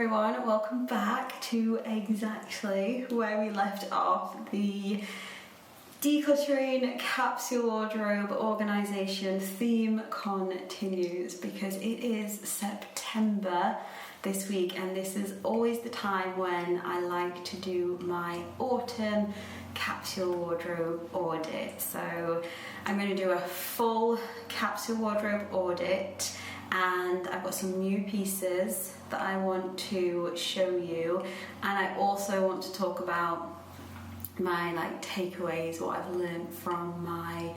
everyone, welcome back to exactly where we left off. The decluttering capsule wardrobe organisation theme continues because it is September this week, and this is always the time when I like to do my autumn capsule wardrobe audit. So I'm going to do a full capsule wardrobe audit, and I've got some new pieces that I want to show you, and I also want to talk about my takeaways, what I've learned from my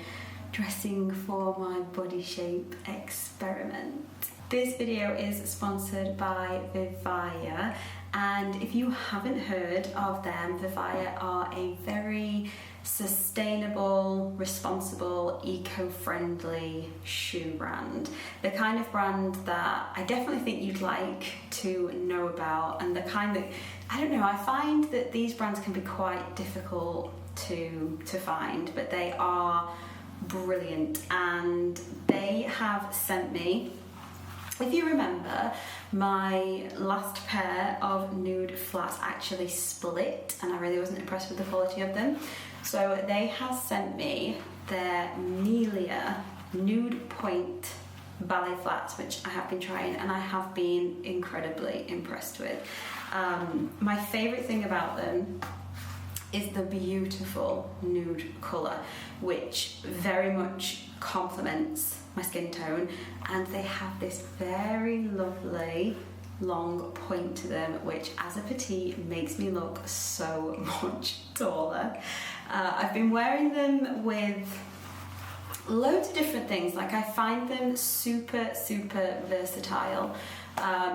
dressing for my body shape experiment. This video is sponsored by Vivaia, and if you haven't heard of them, Vivaia are a very sustainable, responsible, eco-friendly shoe brand. The kind of brand that I definitely think you'd like to know about, and the kind that, I don't know, I find that these brands can be quite difficult to find, but they are brilliant, and they have sent me, if you remember, my last pair of nude flats actually split, and I really wasn't impressed with the quality of them. So they have sent me their Melia nude point ballet flats, which I have been trying, and I have been incredibly impressed with. My favourite thing about them is the beautiful nude colour, which very much complements my skin tone, and they have this very lovely long point to them, which as a petite makes me look so much taller. I've been wearing them with loads of different things. I find them super versatile,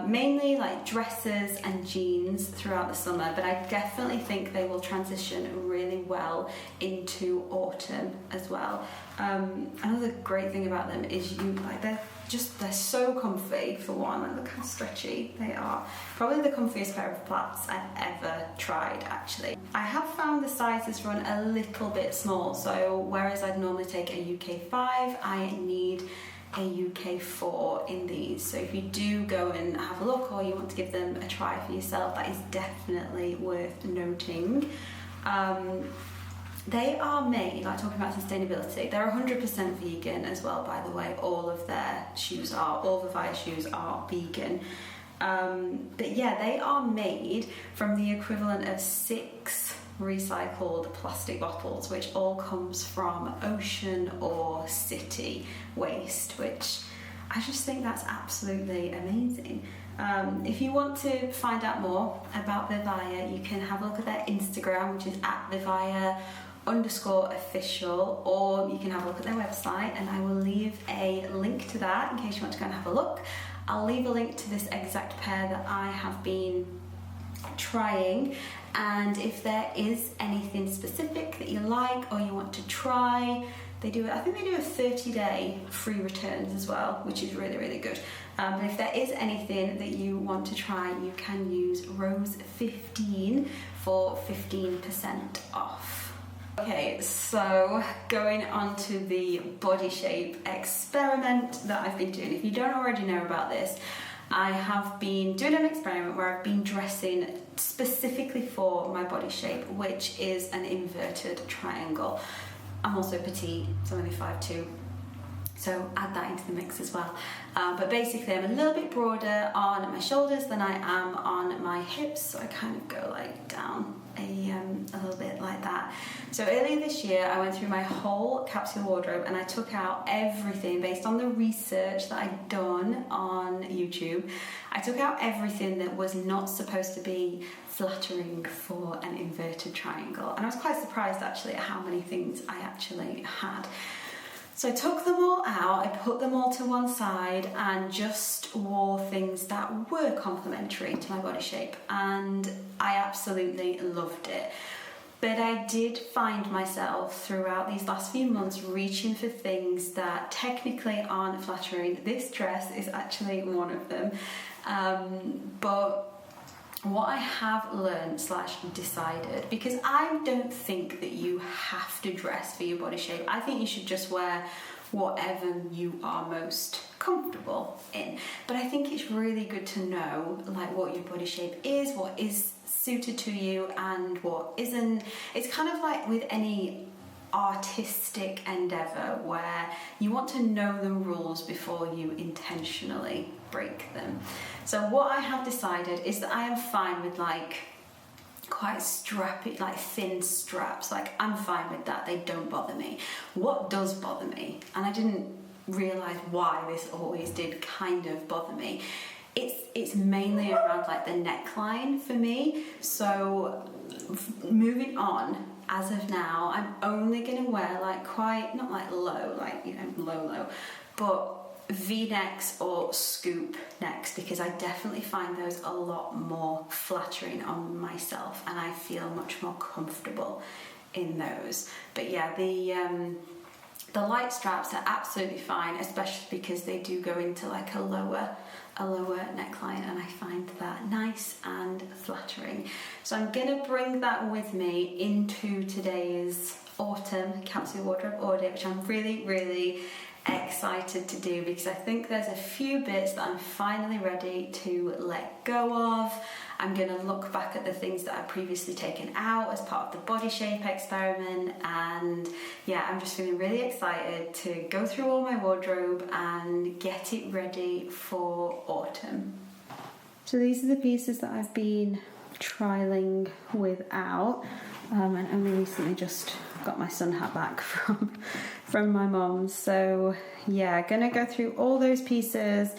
mainly dresses and jeans throughout the summer, but I definitely think they will transition really well into autumn as well. Another great thing about them is they're so comfy. For one, look how stretchy they are. Probably the comfiest pair of flats I've ever tried, actually. I have found the sizes run a little bit small, so whereas I'd normally take a UK 5, I need a UK 4 in these. So if you do go and have a look, or you want to give them a try for yourself, that is definitely worth noting. They are made, talking about sustainability, they're 100% vegan as well, by the way. All of their shoes are, all Vivaia shoes are vegan. But yeah, they are made from the equivalent of 6 recycled plastic bottles, which all comes from ocean or city waste, which I just think that's absolutely amazing. If you want to find out more about Vivaia, you can have a look at their Instagram, which is @Vivaia_official, or you can have a look at their website, and I will leave a link to that in case you want to go and have a look. I'll leave a link to this exact pair that I have been trying, and if there is anything specific that you like or you want to try, I think they do a 30-day free returns as well, which is really good. But if there is anything that you want to try, you can use Rose15 for 15% off. Okay, so going on to the body shape experiment that I've been doing. If you don't already know about this, I have been doing an experiment where I've been dressing specifically for my body shape, which is an inverted triangle. I'm also petite, so I'm only 5'2", so add that into the mix as well. But basically I'm a little bit broader on my shoulders than I am on my hips, so I kind of go down a little bit like that. So earlier this year I went through my whole capsule wardrobe, and I took out everything based on the research that I'd done on YouTube. I took out everything that was not supposed to be flattering for an inverted triangle, and I was quite surprised actually at how many things I actually had. So I took them all out, I put them all to one side, and just wore things that were complementary to my body shape, and I absolutely loved it. But I did find myself throughout these last few months reaching for things that technically aren't flattering. This dress is actually one of them, but what I have learned / decided, because I don't think that you have to dress for your body shape. I think you should just wear whatever you are most comfortable in. But I think it's really good to know like what your body shape is, what is suited to you and what isn't. It's kind of like with any artistic endeavour where you want to know the rules before you intentionally break them. So what I have decided is that I am fine with like quite strappy, like thin straps. Like I'm fine with that, they don't bother me. What does bother me, and I didn't realise why this always did kind of bother me, it's mainly around like the neckline for me. So moving on, as of now, I'm only going to wear like quite, not like low, like, you know, low, but V-necks or scoop necks, because I definitely find those a lot more flattering on myself and I feel much more comfortable in those. But yeah, the light straps are absolutely fine, especially because they do go into like a lower neckline, and I find that nice and flattering. So I'm going to bring that with me into today's autumn capsule wardrobe audit, which I'm really excited to do, because I think there's a few bits that I'm finally ready to let go of. I'm going to look back at the things that I've previously taken out as part of the body shape experiment, and yeah, I'm just feeling really excited to go through all my wardrobe and get it ready for autumn. So these are the pieces that I've been trialing without, and only recently just got my sun hat back from my mum's. So yeah, gonna go through all those pieces,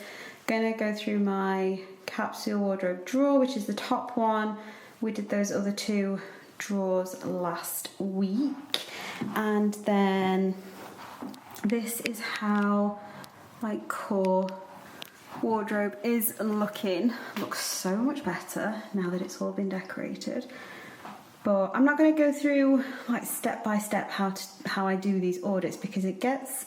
gonna go through my capsule wardrobe drawer, which is the top one. We did those other two drawers last week, and then this is how my core wardrobe is looking. Looks so much better now that it's all been decorated. But I'm not going to go through like step by step how I do these audits, because it gets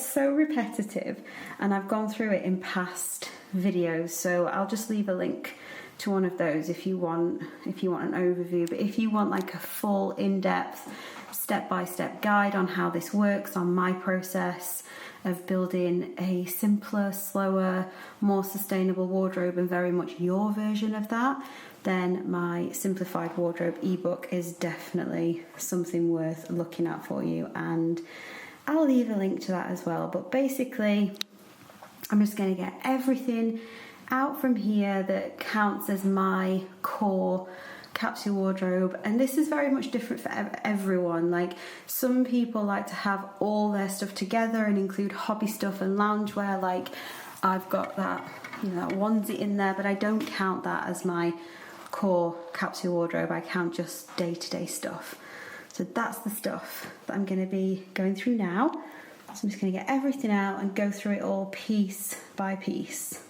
so repetitive, and I've gone through it in past videos, so I'll just leave a link to one of those if you want an overview. But if you want like a full in-depth step-by-step guide on how this works, on my process of building a simpler, slower, more sustainable wardrobe, and very much your version of that, then my simplified wardrobe ebook is definitely something worth looking at for you, and I'll leave a link to that as well. But basically, I'm just going to get everything out from here that counts as my core capsule wardrobe, and this is very much different for everyone. Like, some people like to have all their stuff together and include hobby stuff and loungewear. Like, I've got that, you know, that onesie in there, but I don't count that as my core capsule wardrobe. I count just day-to-day stuff. So that's the stuff that I'm going to be going through now. So I'm just going to get everything out and go through it all piece by piece.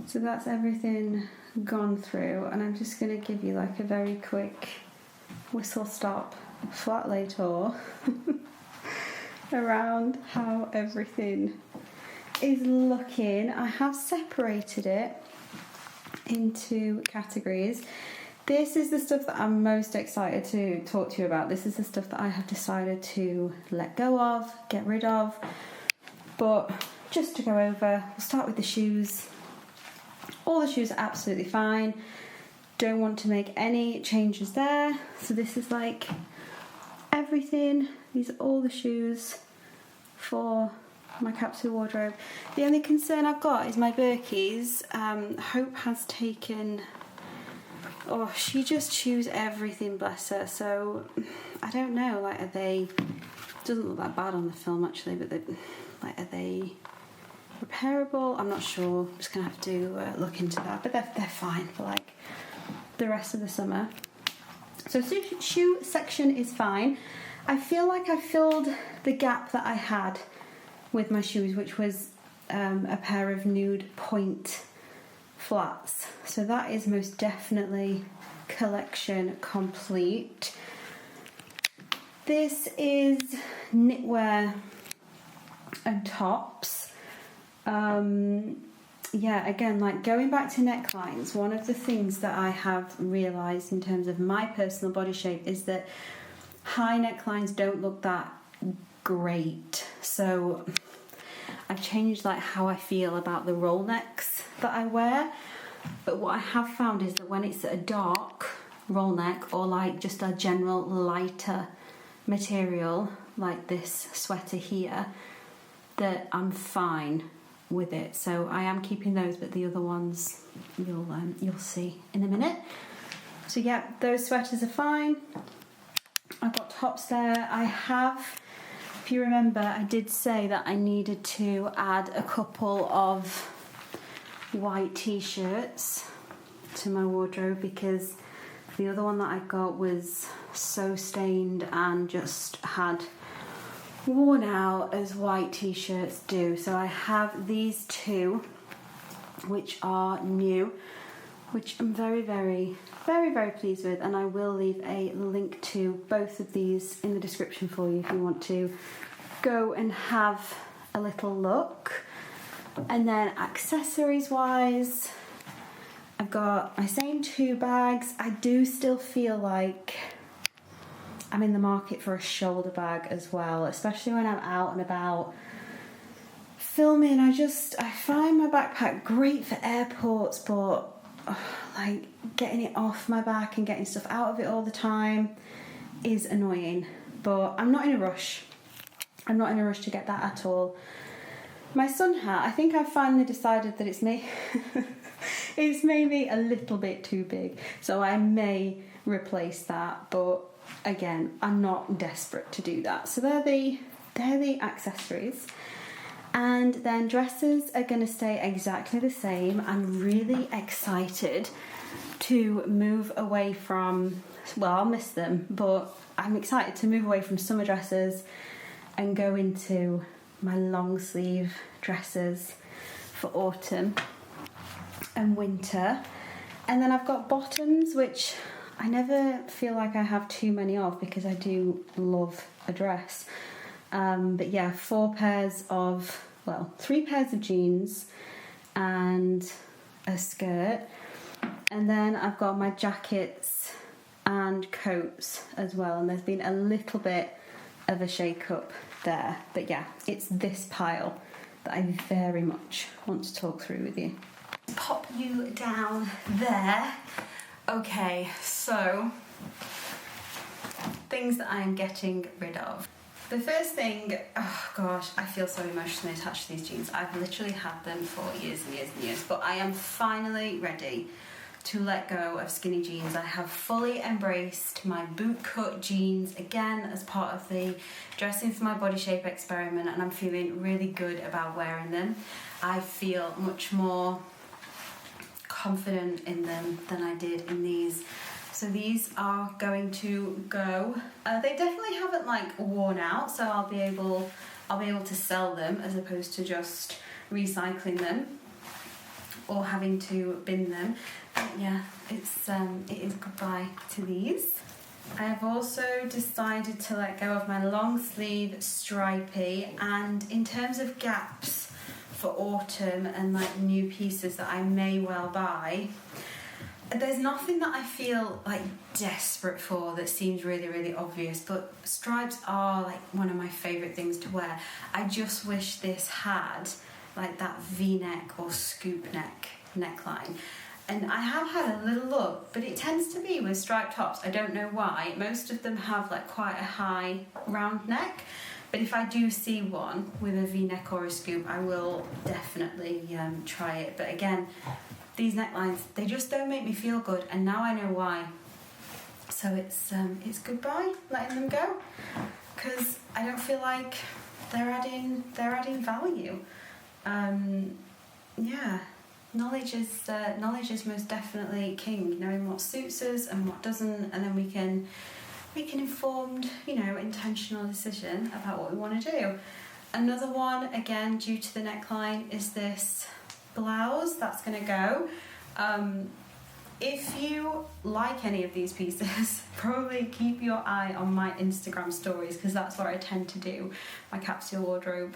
So that's everything gone through, and I'm just going to give you like a very quick whistle stop flat lay tour around how everything is looking. I have separated it into categories. This is the stuff that I'm most excited to talk to you about. This is the stuff that I have decided to let go of, get rid of. But just to go over, we'll start with the shoes. all the shoes are absolutely fine. Don't want to make any changes there. So this is like everything. These are all the shoes for my capsule wardrobe. The only concern I've got is my Birkies. Hope has taken... Oh, she just chews everything, bless her. So I don't know, like, are they... Doesn't look that bad on the film actually, but like, are they repairable? I'm not sure. I'm just gonna have to look into that. But they're fine for like the rest of the summer. So shoe section is fine. I feel like I filled the gap that I had with my shoes, which was a pair of nude point flats. So that is most definitely collection complete. This is knitwear and tops. Yeah, again, like going back to necklines, one of the things that I have realised in terms of my personal body shape is that high necklines don't look that great. So I've changed like how I feel about the roll necks that I wear. But what I have found is that when it's a dark roll neck or like just a general lighter material like this sweater here, that I'm fine with it. So I am keeping those, but the other ones you'll see in a minute. So yeah, those sweaters are fine. I've got tops there. I have, if you remember, I did say that I needed to add a couple of white t-shirts to my wardrobe because the other one that I got was so stained and just had worn out as white t-shirts do. So I have these two which are new, which I'm very pleased with, and I will leave a link to both of these in the description for you if you want to go and have a little look. And then accessories wise, I've got my same two bags. I do still feel like I'm in the market for a shoulder bag as well, especially when I'm out and about filming. I find my backpack great for airports, but like getting it off my back and getting stuff out of it all the time is annoying. But I'm not in a rush. I'm not in a rush to get that at all. My sun hat, I think I finally decided that it's maybe a little bit too big, so I may replace that, but again, I'm not desperate to do that. So they're the accessories. And then dresses are going to stay exactly the same. I'm really excited to move away from, well, I'll miss them, but I'm excited to move away from summer dresses and go into my long sleeve dresses for autumn and winter. And then I've got bottoms, which I never feel like I have too many of because I do love a dress. But yeah, 3 pairs of jeans and a skirt. And then I've got my jackets and coats as well. And there's been a little bit of a shake up there. But yeah, it's this pile that I very much want to talk through with you. Pop you down there. Okay, so things that I am getting rid of. The first thing, oh gosh, I feel so emotionally attached to these jeans. I've literally had them for years and years and years, but I am finally ready to let go of skinny jeans. I have fully embraced my boot cut jeans again as part of the dressing for my body shape experiment, and I'm feeling really good about wearing them. I feel much more confident in them than I did in these. So these are going to go. They definitely haven't like worn out, so I'll be able to sell them as opposed to just recycling them or having to bin them. But yeah, it is goodbye to these. I have also decided to let go of my long sleeve stripy, and in terms of gaps for autumn and like new pieces that I may well buy, there's nothing that I feel like desperate for that seems really, really obvious, but stripes are like one of my favourite things to wear. I just wish this had like that V-neck or scoop neck neckline. And I have had a little look, but it tends to be with striped tops. I don't know why. Most of them have like quite a high round neck. But if I do see one with a V-neck or a scoop, I will definitely try it. But again, these necklines, they just don't make me feel good. And now I know why. So it's goodbye, letting them go. Because I don't feel like they're adding value. Yeah. Knowledge is most definitely king. Knowing what suits us and what doesn't, and then we can make an informed, intentional decision about what we want to do. Another one, again, due to the neckline, is this blouse. That's going to go. If you like any of these pieces, probably keep your eye on my Instagram stories, because that's where I tend to do my capsule wardrobe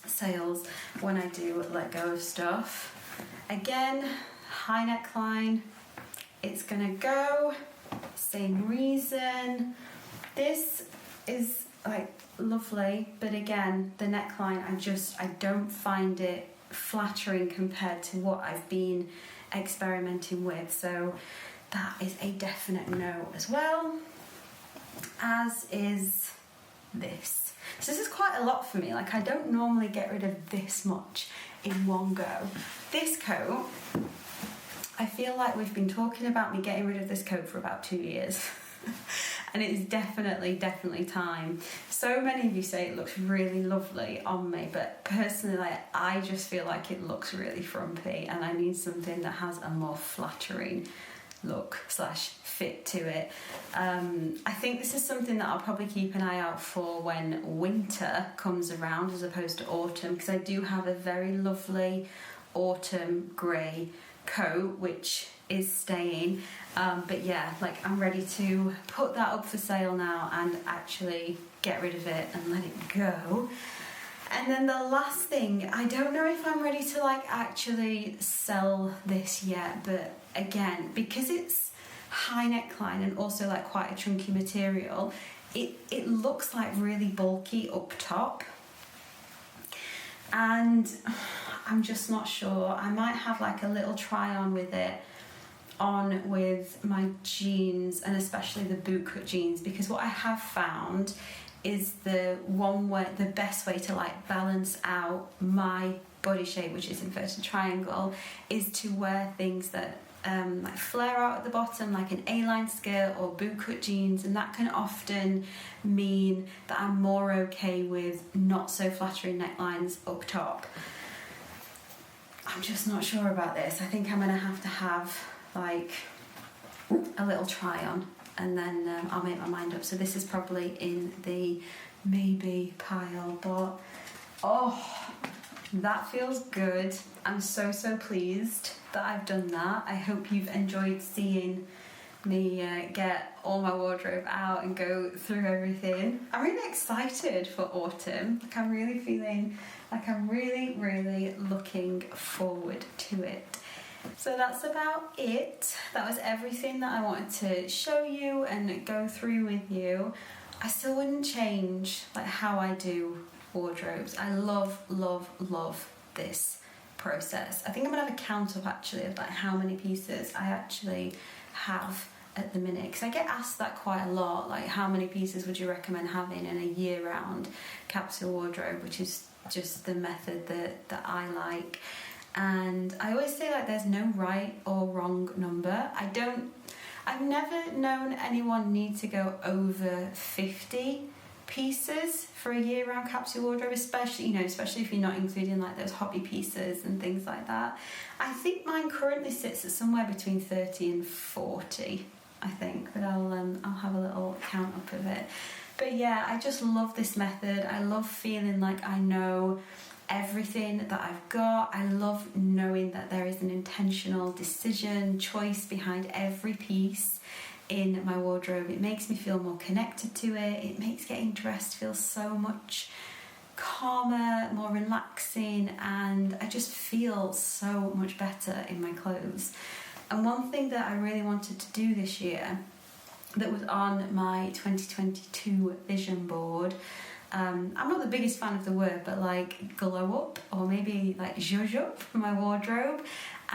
sales when I do let go of stuff. Again, high neckline, it's gonna go, same reason. This is like lovely, but again, the neckline, I don't find it flattering compared to what I've been experimenting with, so that is a definite no as well, as is this. So this is quite a lot for me. Like, I don't normally get rid of this much in one go. This coat, I feel like we've been talking about me getting rid of this coat for about 2 years. And it's definitely time. So many of you say it looks really lovely on me, but personally, I just feel like it looks really frumpy, and I need something that has a more flattering look / fit to it. I think this is something that I'll probably keep an eye out for when winter comes around as opposed to autumn, because I do have a very lovely autumn grey coat which is staying, but yeah, like, I'm ready to put that up for sale now and actually get rid of it and let it go. And then the last thing, I don't know if I'm ready to actually sell this yet, but again, because it's high neckline and also quite a chunky material, it looks really bulky up top, and I'm just not sure. I might have a little try on with it on with my jeans, and especially the bootcut jeans, because what I have found is the best way to balance out my body shape, which is inverted triangle, is to wear things that flare out at the bottom, like an A-line skirt or bootcut jeans, and that can often mean that I'm more okay with not so flattering necklines up top. I'm just not sure about this. I think I'm gonna have to have a little try on, and then I'll make my mind up. So this is probably in the maybe pile, but oh, that feels good. I'm so pleased that I've done that. I hope you've enjoyed seeing me get all my wardrobe out and go through everything. I'm really excited for autumn. I'm really feeling I'm really looking forward to it. So that's about it. That was everything that I wanted to show you and go through with you. I still wouldn't change how I do wardrobes. I love this process. I think I'm gonna have a count up actually of how many pieces I actually have at the minute, because I get asked that quite a lot, how many pieces would you recommend having in a year-round capsule wardrobe, which is just the method that I like. And I always say there's no right or wrong number. I've never known anyone need to go over 50 pieces for a year-round capsule wardrobe, especially if you're not including those hobby pieces and things like that. I think mine currently sits at somewhere between 30 and 40, I think, but I'll have a little count up of it. But yeah, I just love this method. I love feeling like I know everything that I've got. I love knowing that there is an intentional choice behind every piece in my wardrobe. It makes me feel more connected to it. It makes getting dressed feel so much calmer, more relaxing, and I just feel so much better in my clothes. And one thing that I really wanted to do this year that was on my 2022 vision board, I'm not the biggest fan of the word, but glow up, or maybe zhuzh up my wardrobe.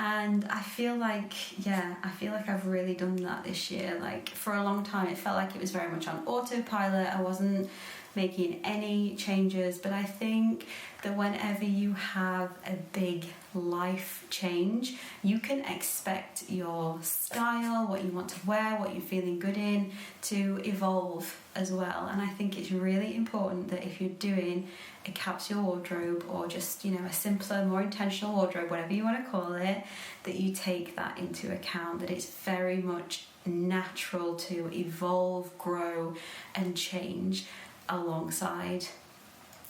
And I feel like I've really done that this year. Like, for a long time, it felt like it was very much on autopilot. I wasn't making any changes, but I think that whenever you have a big life change, you can expect your style, what you want to wear, what you're feeling good in, to evolve as well. And I think it's really important that if you're doing a capsule wardrobe, or just, you know, a simpler, more intentional wardrobe, whatever you want to call it, that you take that into account, that it's very much natural to evolve, grow and change alongside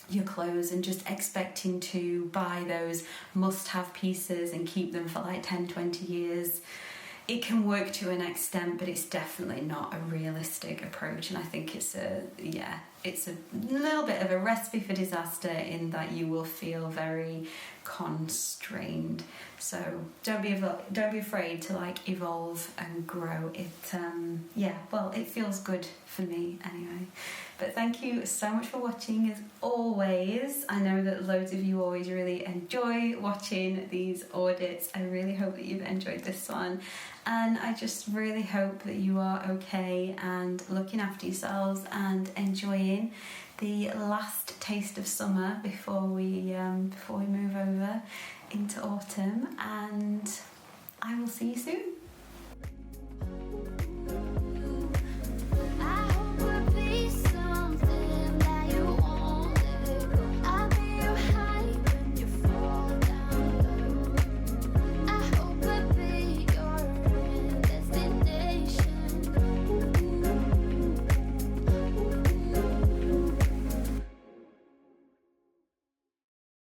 your clothes, and just expecting to buy those must-have pieces and keep them for like 10-20 years. It can work to an extent, but it's definitely not a realistic approach, and I think it's a little bit of a recipe for disaster, in that you will feel very constrained. So don't be afraid to like evolve and grow. It feels good for me anyway. But thank you so much for watching as always. I know that loads of you always really enjoy watching these audits. I really hope that you've enjoyed this one, and I just really hope that you are okay and looking after yourselves and enjoying the last taste of summer before we move over into autumn. And I will see you soon.